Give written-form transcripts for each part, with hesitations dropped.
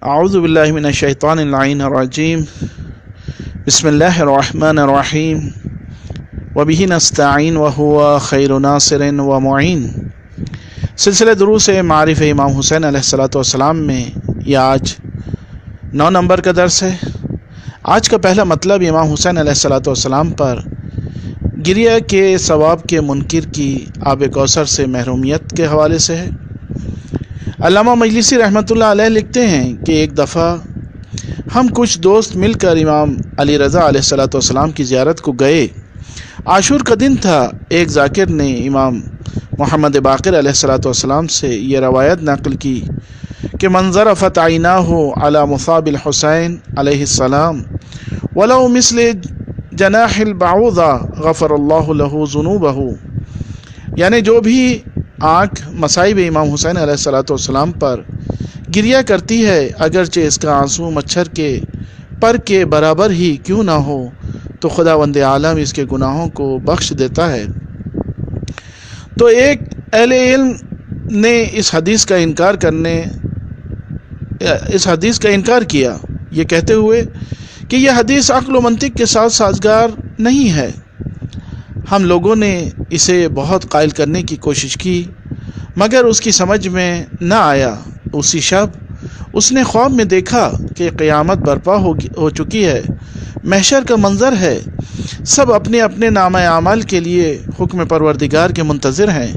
اعوذ باللہ من الشیطان اللعین الرجیم بسم اللہ الرحمن الرحیم وبہ نستعین وہو خیر ناصر ومعین۔ سلسلہ دروس معارف امام حسین علیہ السلام میں یہ آج 9 نمبر کا درس ہے۔ آج کا پہلا مطلب امام حسین علیہ السلام پر گریہ کے ثواب کے منکر کی آب کوثر سے محرومیت کے حوالے سے ہے۔ علامہ مجلسی رحمۃ اللہ علیہ لکھتے ہیں کہ ایک دفعہ ہم کچھ دوست مل کر امام علی رضا علیہ السلام کی زیارت کو گئے۔ عاشور کا دن تھا۔ ایک ذاکر نے امام محمد باقر علیہ السلام سے یہ روایت نقل کی کہ من ظرفت عیناہ علی مصاب الحسین علیہ السلام ولو مثل جناح البعوضہ غفر اللہ لہ ذنوبہ، یعنی جو بھی آنکھ مصائب امام حسین علیہ السلام پر گریہ کرتی ہے، اگرچہ اس کا آنسو مچھر کے پر کے برابر ہی کیوں نہ ہو، تو خداوند عالم اس کے گناہوں کو بخش دیتا ہے۔ تو ایک اہل علم نے اس حدیث کا انکار کیا، یہ کہتے ہوئے کہ یہ حدیث عقل و منطق کے ساتھ سازگار نہیں ہے۔ ہم لوگوں نے اسے بہت قائل کرنے کی کوشش کی مگر اس کی سمجھ میں نہ آیا۔ اسی شب اس نے خواب میں دیکھا کہ قیامت برپا ہو چکی ہے، محشر کا منظر ہے، سب اپنے اپنے نامہ اعمال کے لیے حکم پروردگار کے منتظر ہیں۔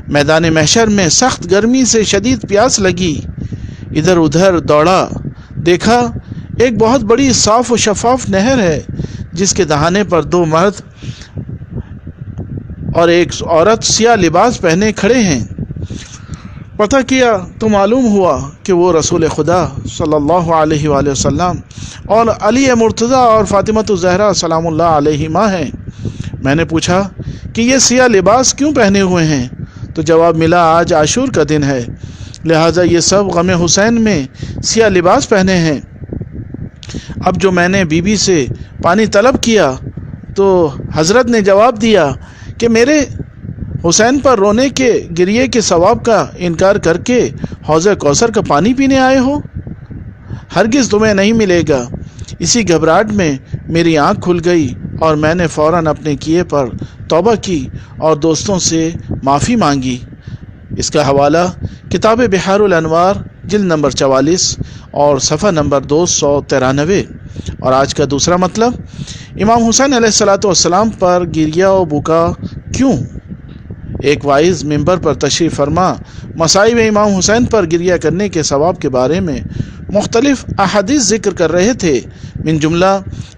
میدان محشر میں سخت گرمی سے شدید پیاس لگی، ادھر ادھر دوڑا، دیکھا ایک بہت بڑی صاف و شفاف نہر ہے جس کے دہانے پر 2 مرد اور ایک عورت سیاہ لباس پہنے کھڑے ہیں۔ پتہ کیا تو معلوم ہوا کہ وہ رسول خدا صلی اللہ علیہ وآلہ وسلم اور علی مرتضیٰ اور فاطمہ الزہرا سلام اللہ علیہما ہیں۔ میں نے پوچھا کہ یہ سیاہ لباس کیوں پہنے ہوئے ہیں؟ تو جواب ملا آج عاشور کا دن ہے، لہٰذا یہ سب غم حسین میں سیاہ لباس پہنے ہیں۔ اب جو میں نے بی بی سے پانی طلب کیا تو حضرت نے جواب دیا کہ میرے حسین پر رونے کے گریے کے ثواب کا انکار کر کے حوض کوثر کا پانی پینے آئے ہو، ہرگز تمہیں نہیں ملے گا۔ اسی گھبراہٹ میں میری آنکھ کھل گئی اور میں نے فوراً اپنے کیے پر توبہ کی اور دوستوں سے معافی مانگی۔ اس کا حوالہ کتاب بحار الانوار جلد نمبر 44 اور صفحہ نمبر 293۔ اور آج کا دوسرا مطلب، امام حسین علیہ السلام پر گریہ و بکا کیوں؟ ایک وائز ممبر پر تشریف فرما مصائب امام حسین پر گریہ کرنے کے ثواب کے بارے میں مختلف احادیث ذکر کر رہے تھے۔ من جملہ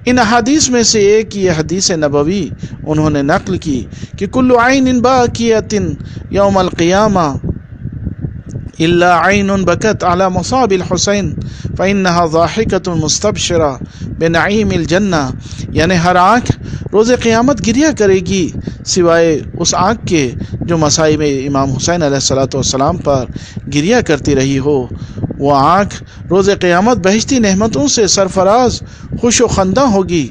ان احادیث میں سے ایک یہ حدیث نبوی انہوں نے نقل کی کہ کل عین باکیۃ یوم القیامہ الا عین بکت علی مصاب الحسین فانہا ضاحکۃ مستبشرہ بنعیم الجنہ، یعنی ہر آنکھ روز قیامت گریہ کرے گی سوائے اس آنکھ کے جو مصائب امام حسین علیہ السلام پر گریہ کرتی رہی ہو۔ وہ آنکھ روز قیامت بہشتی نعمتوں سے سرفراز خوش و خندہ ہوگی۔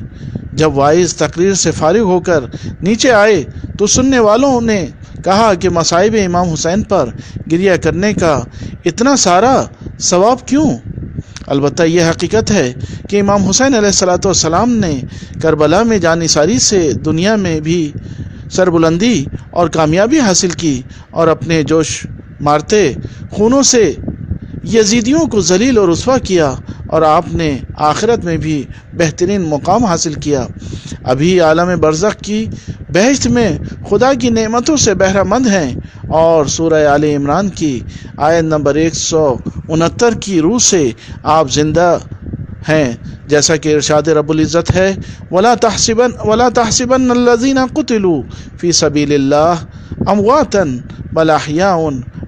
جب وائز تقریر سے فارغ ہو کر نیچے آئے تو سننے والوں نے کہا کہ مصائب امام حسین پر گریہ کرنے کا اتنا سارا ثواب کیوں؟ البتہ یہ حقیقت ہے کہ امام حسین علیہ السلام نے کربلا میں جانثاری سے دنیا میں بھی سربلندی اور کامیابی حاصل کی اور اپنے جوش مارتے خونوں سے یزیدیوں کو ذلیل اور رسوا کیا، اور آپ نے آخرت میں بھی بہترین مقام حاصل کیا۔ ابھی عالم برزخ کی بہشت میں خدا کی نعمتوں سے بہرہ مند ہیں اور سورہ آل عمران کی آیت نمبر 169 کی روح سے آپ زندہ ہیں، جیسا کہ ارشاد رب العزت ہے وَلَا تَحْسِبَنَّ الَّذِينَ قُتِلُوا فِي سَبِيلِ اللَّهِ أَمْوَاتًا بَلْ أَحْيَاءٌ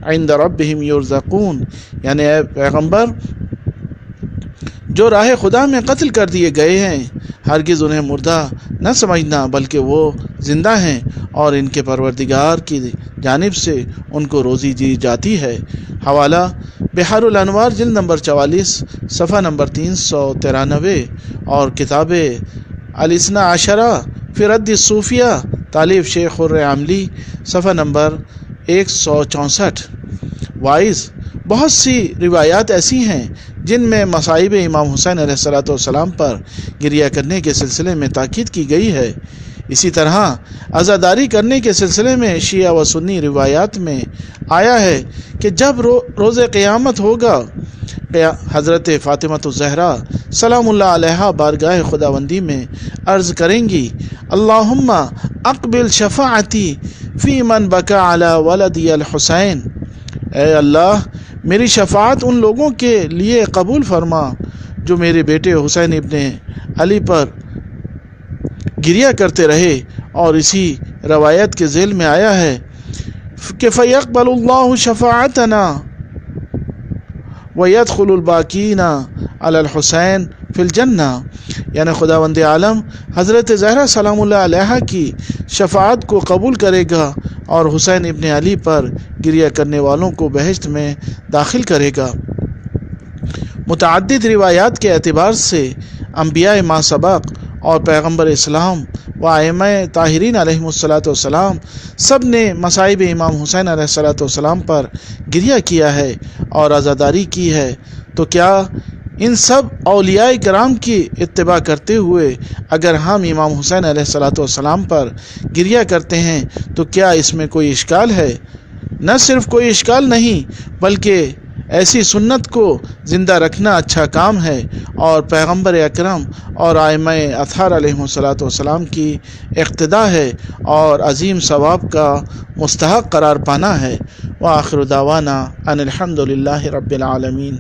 عِندَ رَبِّهِمْ يُرْزَقُونَ، یعنی اے پیغمبر جو راہ خدا میں قتل کر دیے گئے ہیں ہرگز انہیں مردہ نہ سمجھنا، بلکہ وہ زندہ ہیں اور ان کے پروردگار کی جانب سے ان کو روزی دی جاتی ہے۔ حوالہ بحار الانوار جلد نمبر 44 صفحہ نمبر 393 اور کتاب الاثنا عشرہ فی رد الصوفیہ تالیف شیخ خر عاملی صفحہ نمبر 164۔ وائز بہت سی روایات ایسی ہیں جن میں مصائب امام حسین علیہ الصلوۃ والسلام پر گریہ کرنے کے سلسلے میں تاکید کی گئی ہے۔ اسی طرح عزاداری کرنے کے سلسلے میں شیعہ و سنی روایات میں آیا ہے کہ جب روز قیامت ہوگا، حضرت فاطمۃ الزہرا سلام اللہ علیہا بارگاہ خداوندی میں عرض کریں گی، اللہم اقبل شفاعتی فی من بکا علی ولدی الحسین، اے اللہ میری شفاعت ان لوگوں کے لیے قبول فرما جو میرے بیٹے حسین ابن علی پر گریہ کرتے رہے۔ اور اسی روایت کے ذیل میں آیا ہے کہ فَيَقْبَلُ اللَّهُ شَفَاعَتَنَا وَيَدْخُلُ الْبَاقِينَ عَلَى الْحُسَيْنِ فِي الْجَنَّةِ، یعنی خداوند عالم حضرت زہرا سلام اللہ علیہا کی شفاعت کو قبول کرے گا اور حسین ابن علی پر گریہ کرنے والوں کو بہشت میں داخل کرے گا۔ متعدد روایات کے اعتبار سے انبیاء ما سبق اور پیغمبر اسلام و ائمہ طاہرین علیہم الصلوۃ والسلام سب نے مصائب امام حسین علیہ الصلوۃ والسلام پر گریہ کیا ہے اور عزاداری کی ہے، تو کیا ان سب اولیاء کرام کی اتباع کرتے ہوئے اگر ہم امام حسین علیہ الصلوۃ والسلام پر گریہ کرتے ہیں تو کیا اس میں کوئی اشکال ہے؟ نہ صرف کوئی اشکال نہیں بلکہ ایسی سنت کو زندہ رکھنا اچھا کام ہے اور پیغمبر اکرم اور ائمہ اطہار علیہم الصلوۃ والسلام کی اقتداء ہے اور عظیم ثواب کا مستحق قرار پانا ہے۔ وآخر دعوانا ان الحمد للہ رب العالمین۔